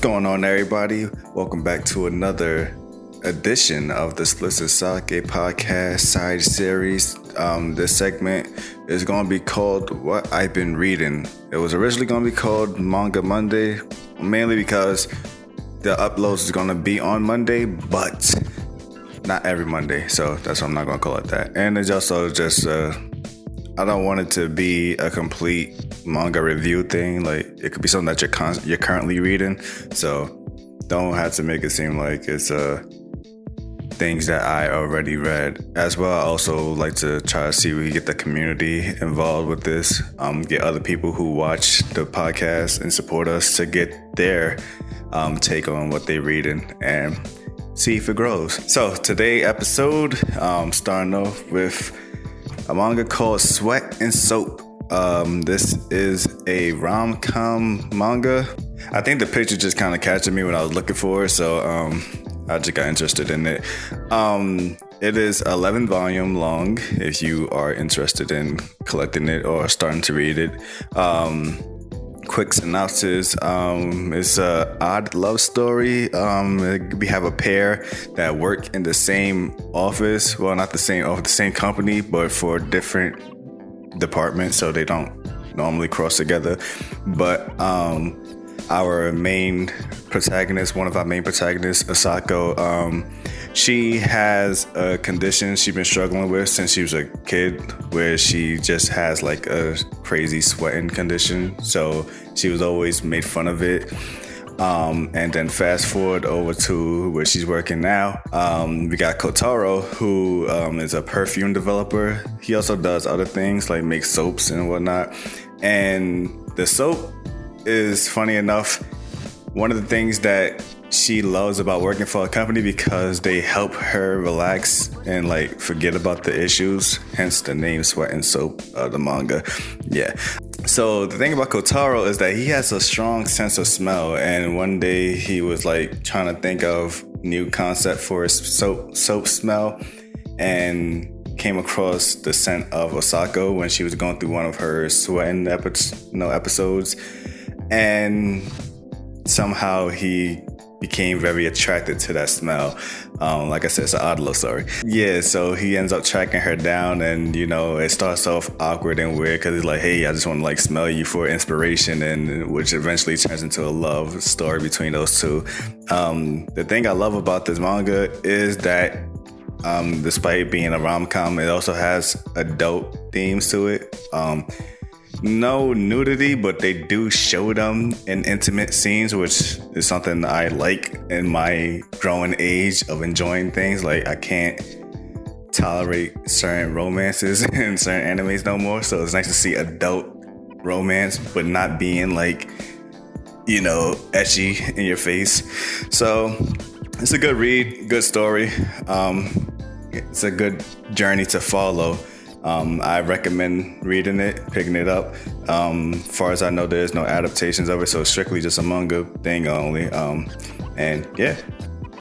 going on, everybody? Welcome back to another edition of the Split Sake podcast side series. This segment is going to be called What I've Been Reading. It was originally going to be called Manga Monday, mainly because the uploads is going to be on Monday, but not every Monday. So that's why I'm not going to call it that. And it's also just, I don't want it to be a complete manga review thing. Like, it could be something that you're currently reading. So don't have to make it seem like it's things that I already read. As well, I also like to try to see if we get the community involved with this. Get other people who watch the podcast and support us to get their take on what they're reading and see if it grows. So today's episode, starting off with a manga called Sweat and Soap. This is a rom-com manga. I think the picture just kind of catching me when I was looking for it, so I just got interested in it. It is 11 volume long if you are interested in collecting it or starting to read it. Quick synopsis. It's a odd love story. We have a pair that work in the same office. Well, not the same office, the same company, but for different departments, so they don't normally cross together. But our main protagonist, one of our main protagonists, Asako, she has a condition she's been struggling with since she was a kid, where she just has like a crazy sweating condition. So she was always made fun of it. And then fast forward over to where she's working now. We got Kotaro, who is a perfume developer. He also does other things like make soaps and whatnot. And the soap is, funny enough, one of the things that she loves about working for a company, because they help her relax and like forget about the issues, hence the name Sweat and Soap of the manga. Yeah. So the thing about Kotaro is that he has a strong sense of smell, and one day he was like trying to think of new concept for his soap smell, and came across the scent of Osako when she was going through one of her sweating episodes, and somehow he became very attracted to that smell. Like I said, it's an odd love story. Yeah, so he ends up tracking her down, and it starts off awkward and weird because he's like, hey, I just want to like smell you for inspiration, and which eventually turns into a love story between those two. The thing I love about this manga is that despite being a rom-com, it also has adult themes to it. No nudity, but they do show them in intimate scenes, which is something I like in my growing age of enjoying things. Like, I can't tolerate certain romances and certain animes no more, so it's nice to see adult romance, but not being like, etchy in your face. So it's a good read, good story. It's a good journey to follow. I recommend reading it, picking it up. Far as I know, there's no adaptations of it, so it's strictly just a manga thing only. And yeah,